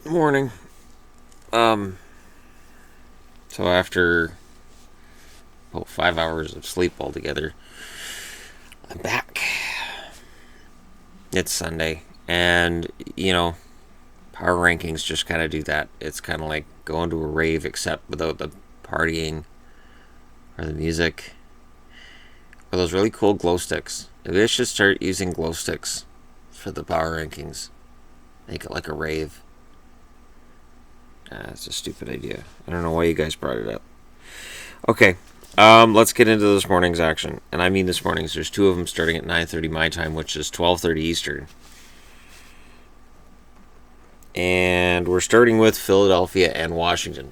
Morning. So after 5 hours of sleep altogether, I'm back. It's Sunday, and power rankings just kind of do that. It's kind of like going to a rave, except without the partying or the music or those really cool glow sticks. Maybe I should start using glow sticks for the power rankings. Make it like a rave. It's a stupid idea. I don't know why you guys brought it up. Okay, let's get into this morning's action. And I mean this morning's. There's two of them starting at 9:30 my time, which is 12:30 Eastern. And we're starting with Philadelphia and Washington.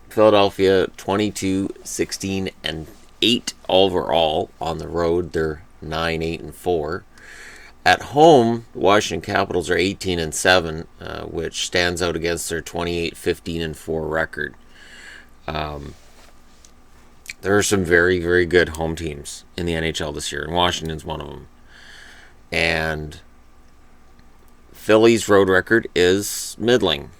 Philadelphia 22, 16, and 8 overall. On the road, they're 9, 8, and 4. At home, the Washington Capitals are 18 and 7, which stands out against their 28, 15, and 4 record. There are some very, very good home teams in the NHL this year, and Washington's one of them. And Philly's road record is middling.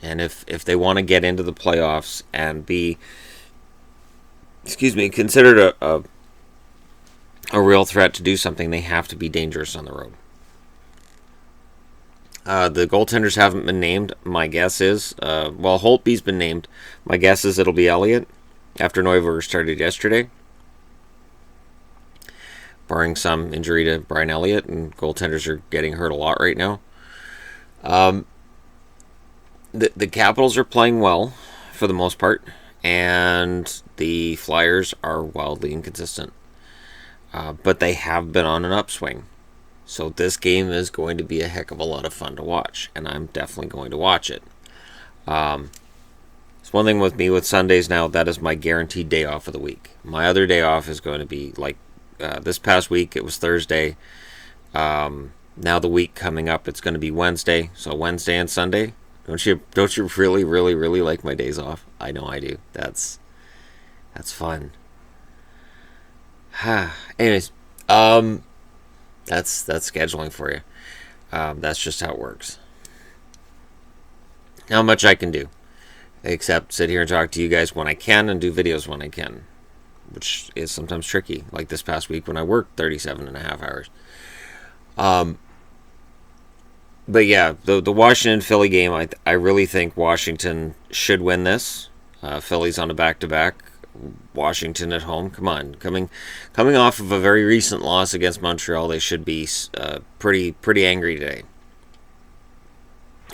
And if they want to get into the playoffs and be, considered a real threat to do something, they have to be dangerous on the road. The goaltenders haven't been named. My guess is, Holtby's been named. My guess is it'll be Elliott after Neuberger started yesterday, barring some injury to Brian Elliott, and goaltenders are getting hurt a lot right now. The Capitals are playing well for the most part, and the Flyers are wildly inconsistent. But they have been on an upswing. So this game is going to be a heck of a lot of fun to watch, and I'm definitely going to watch it. It's one thing with me with Sundays now, that is my guaranteed day off of the week. My other day off is going to be like this past week, it was Thursday. Now the week coming up, it's going to be Wednesday. So Wednesday and Sunday. Don't you really, really, really like my days off? I know I do. That's fun. Anyways, that's scheduling for you. That's just how it works. Not much I can do, except sit here and talk to you guys when I can and do videos when I can, which is sometimes tricky, like this past week when I worked 37 and a half hours. But yeah, the Washington-Philly game, I really think Washington should win this. Philly's on a back-to-back. Washington at home. Come on, coming off of a very recent loss against Montreal, they should be pretty angry today.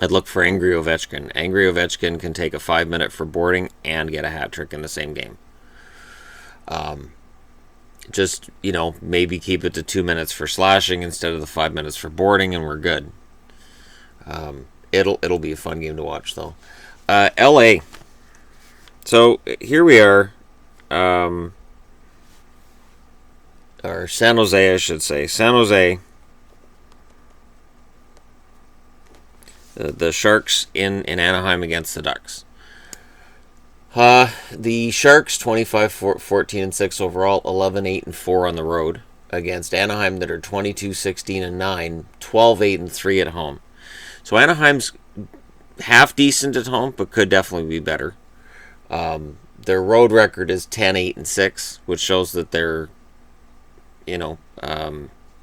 I'd look for Angry Ovechkin. Angry Ovechkin can take a 5-minute for boarding and get a hat trick in the same game. Just maybe keep it to 2 minutes for slashing instead of the 5 minutes for boarding, and we're good. It'll be a fun game to watch though. L.A. So here we are. Or San Jose, I should say. San Jose. The Sharks in Anaheim against the Ducks. The Sharks 25, 14, and 6 overall, 11, 8, and 4 on the road against Anaheim that are 22, 16, and 9, 12, 8, and 3 at home. So Anaheim's half decent at home, but could definitely be better. Their road record is 10, 8, and 6, which shows that they're,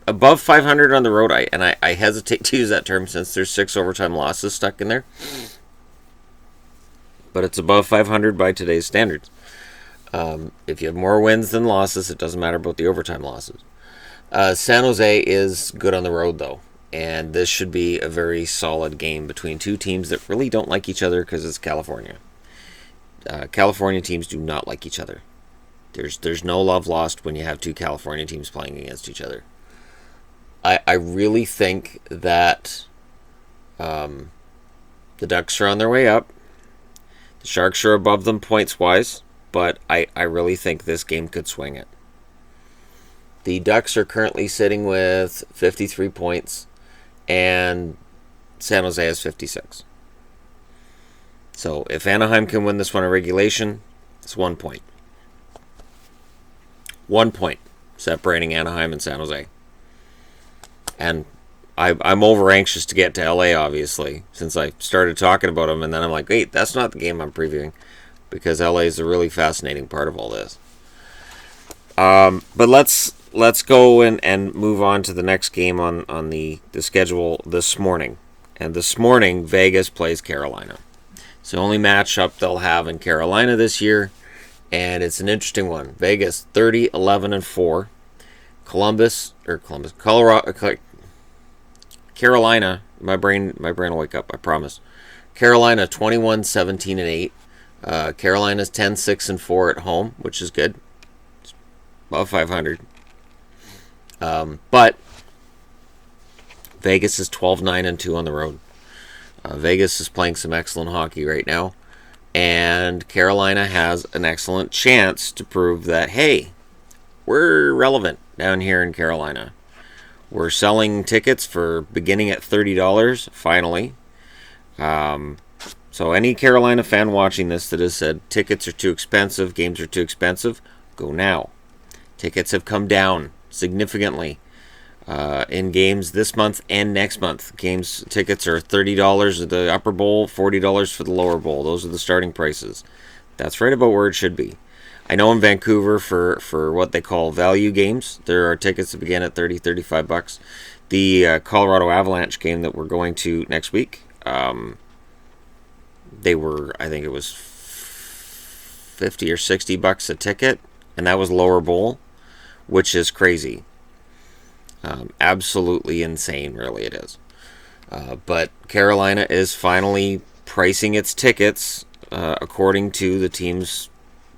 above 500 on the road. I hesitate to use that term since there's 6 overtime losses stuck in there. But it's above 500 by today's standards. If you have more wins than losses, it doesn't matter about the overtime losses. San Jose is good on the road, though. And this should be a very solid game between two teams that really don't like each other because it's California. California teams do not like each other. There's no love lost when you have two California teams playing against each other. I really think that the Ducks are on their way up. The Sharks are above them points-wise, but I really think this game could swing it. The Ducks are currently sitting with 53 points, and San Jose has 56. So if Anaheim can win this one in regulation, it's 1 point. 1 point separating Anaheim and San Jose. And I'm over anxious to get to LA, obviously, since I started talking about them, and then I'm like, wait, that's not the game I'm previewing, because LA is a really fascinating part of all this. But let's go and move on to the next game on the schedule this morning. And this morning, Vegas plays Carolina. It's the only matchup they'll have in Carolina this year, and it's an interesting one. Vegas 30, 11, and 4. Colorado, Carolina. My brain will wake up, I promise. Carolina 21, 17, and 8. Carolina's 10, 6, and 4 at home, which is good. It's above 500. But Vegas is 12, 9, and 2 on the road. Vegas is playing some excellent hockey right now, and Carolina has an excellent chance to prove that, hey, we're relevant down here in Carolina. We're selling tickets for beginning at $30, finally. So any Carolina fan watching this that has said tickets are too expensive, games are too expensive, go now. Tickets have come down significantly in games this month and next month. Games tickets are $30 at the upper bowl, $40 for the lower bowl. Those are the starting prices. That's right about where it should be. I know in Vancouver for what they call value games, there are tickets that begin at $30, $35. The Colorado Avalanche game that we're going to next week, they were, I think it was $50 or $60 a ticket, and that was lower bowl, which is crazy. Absolutely insane, really it is. But Carolina is finally pricing its tickets according to the team's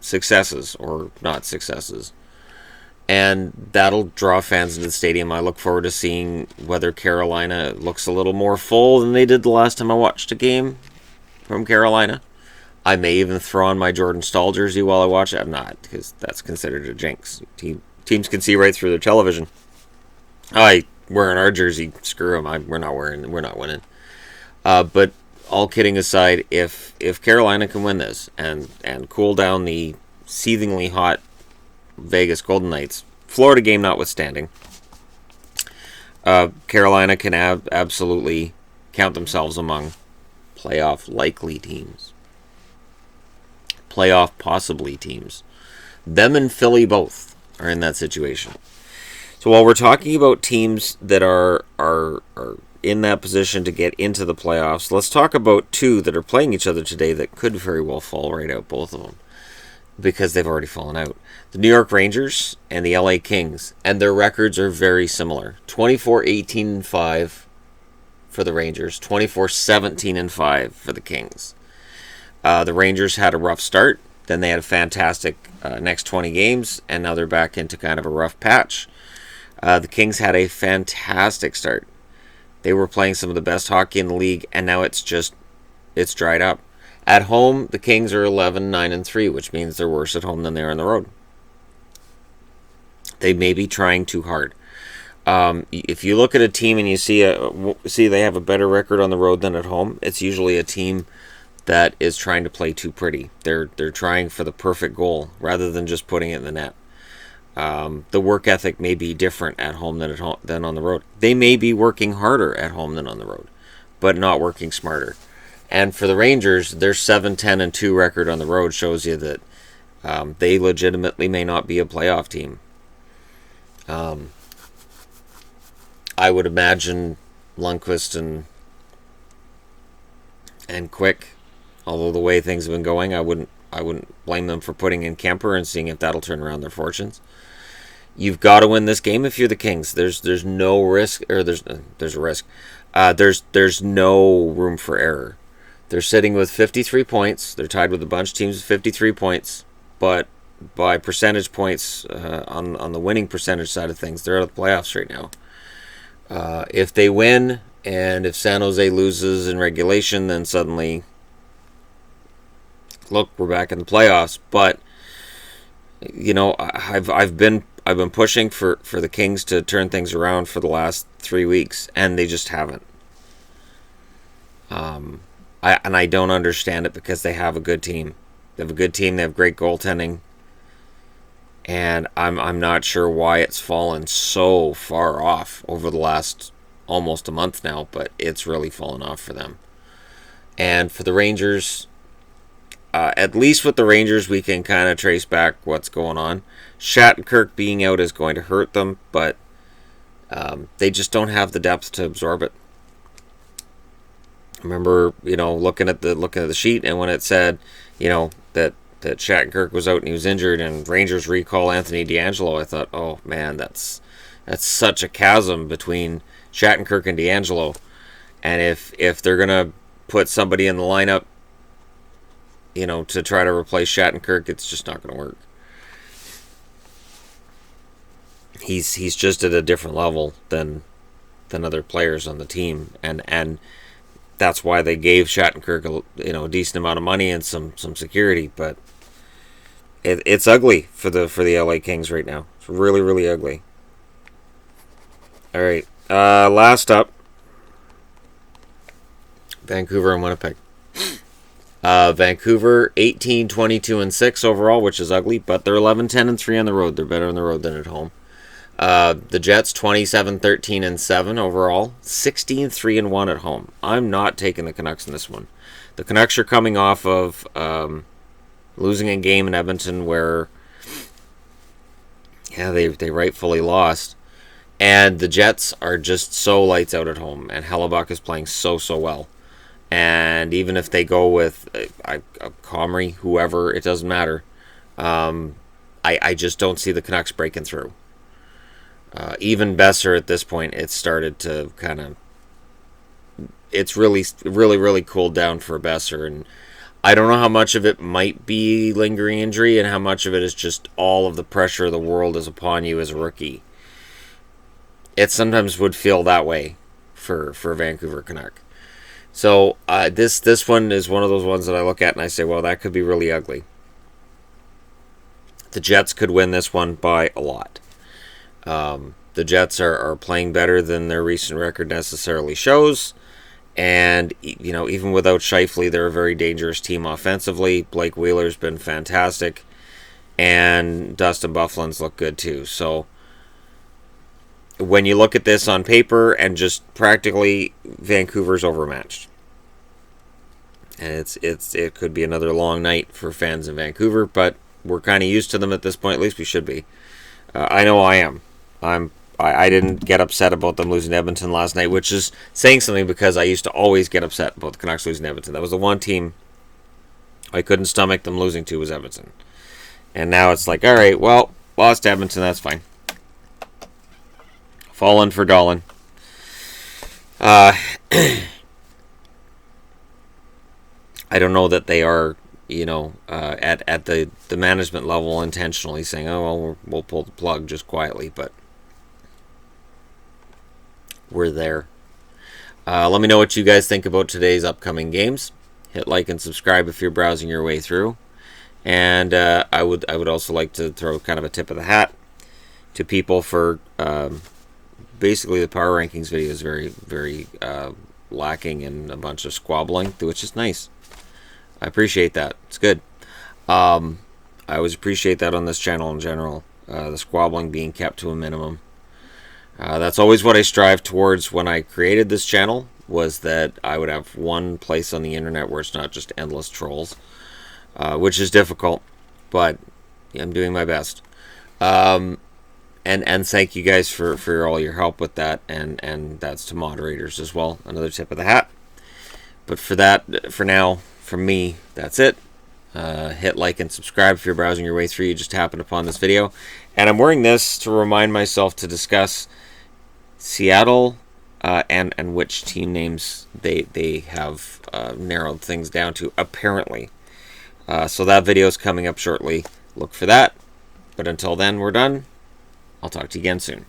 successes, or not successes. And that'll draw fans into the stadium. I look forward to seeing whether Carolina looks a little more full than they did the last time I watched a game from Carolina. I may even throw on my Jordan Staal jersey while I watch it. I'm not, because that's considered a jinx. Teams can see right through their television. Wearing our jersey, screw them. We're not winning. But all kidding aside, if Carolina can win this and cool down the seethingly hot Vegas Golden Knights, Florida game notwithstanding, Carolina can absolutely count themselves among playoff likely teams. Playoff possibly teams. Them and Philly both are in that situation. So while we're talking about teams that are in that position to get into the playoffs, let's talk about two that are playing each other today that could very well fall right out, both of them, because they've already fallen out. The New York Rangers and the LA Kings, and their records are very similar. 24-18-5 for the Rangers, 24-17-5 for the Kings. The Rangers had a rough start, then they had a fantastic next 20 games, and now they're back into kind of a rough patch. The Kings had a fantastic start. They were playing some of the best hockey in the league, and now it's dried up. At home, the Kings are 11-9-3, which means they're worse at home than they are on the road. They may be trying too hard. If you look at a team and you see they have a better record on the road than at home, it's usually a team that is trying to play too pretty. They're trying for the perfect goal rather than just putting it in the net. The work ethic may be different at home than on the road. They may be working harder at home than on the road, but not working smarter. And for the Rangers, their 7-10-2 record on the road shows you that they legitimately may not be a playoff team. I would imagine Lundqvist and Quick, although the way things have been going, I wouldn't blame them for putting in Kemper and seeing if that'll turn around their fortunes. You've got to win this game if you're the Kings. There's no risk, or there's a risk. There's no room for error. They're sitting with 53 points. They're tied with a bunch of teams with 53 points, but by percentage points on the winning percentage side of things, they're out of the playoffs right now. If they win, and if San Jose loses in regulation, then suddenly, look, we're back in the playoffs. But I've been pushing for the Kings to turn things around for the last 3 weeks, and they just haven't. I don't understand it, because they have a good team. They have a good team. They have great goaltending, and I'm not sure why it's fallen so far off over the last almost a month now, but it's really fallen off for them. And for the Rangers, at least with the Rangers, we can kind of trace back what's going on. Shattenkirk being out is going to hurt them, but they just don't have the depth to absorb it. I remember, looking at the sheet, and when it said, that Shattenkirk was out and he was injured, and Rangers recall Anthony DeAngelo, I thought, oh man, that's such a chasm between Shattenkirk and DeAngelo. And if they're gonna put somebody in the lineup, to try to replace Shattenkirk, it's just not gonna work. He's just at a different level than other players on the team, and that's why they gave Shattenkirk a decent amount of money and some security, but it's ugly for the LA Kings right now. It's really, really ugly. All right, last up, Vancouver and Winnipeg. Vancouver 18, 22, and 6 overall, which is ugly, but they're 11, 10, and 3 on the road. They're better on the road than at home. The Jets 27, 13, and 7 overall, 16, 3, and 1 at home. I'm not taking the Canucks in this one. The Canucks are coming off of losing a game in Edmonton where, they rightfully lost. And the Jets are just so lights out at home, and Hellebuck is playing so well. And even if they go with Comrie, whoever, it doesn't matter. I just don't see the Canucks breaking through. Even Besser at this point, it's started to it's really, really, really cooled down for Besser. And I don't know how much of it might be lingering injury and how much of it is just all of the pressure of the world is upon you as a rookie. It sometimes would feel that way for Vancouver Canuck. So this one is one of those ones that I look at and I say, well, that could be really ugly. The Jets could win this one by a lot. The Jets are playing better than their recent record necessarily shows. And, even without Scheifele, they're a very dangerous team offensively. Blake Wheeler's been fantastic. And Dustin Byfuglien's look good too. So when you look at this on paper and just practically, Vancouver's overmatched. And it could be another long night for fans in Vancouver, but we're kind of used to them at this point. At least we should be. I know I am. I didn't get upset about them losing to Edmonton last night, which is saying something because I used to always get upset about the Canucks losing to Edmonton. That was the one team I couldn't stomach them losing to, was Edmonton. And now it's like, all right, well, lost to Edmonton, that's fine. Fallen for Dolan. I don't know that they are, at the management level intentionally saying, oh, well, we'll pull the plug just quietly, but we're there. Let me know what you guys think about today's upcoming games. Hit like and subscribe if you're browsing your way through. And I would also like to throw kind of a tip of the hat to people for basically the power rankings video is very, very lacking in a bunch of squabbling, which is nice. I appreciate that. It's good. I always appreciate that on this channel in general. The squabbling being kept to a minimum. That's always what I strive towards when I created this channel, was that I would have one place on the internet where it's not just endless trolls, which is difficult, but I'm doing my best. And thank you guys for all your help with that, and that's to moderators as well. Another tip of the hat. But for now, from me, that's it. Hit like and subscribe if you're browsing your way through. You just happened upon this video. And I'm wearing this to remind myself to discuss Seattle and which team names they have narrowed things down to, apparently. So that video is coming up shortly. Look for that. But until then, we're done. I'll talk to you again soon.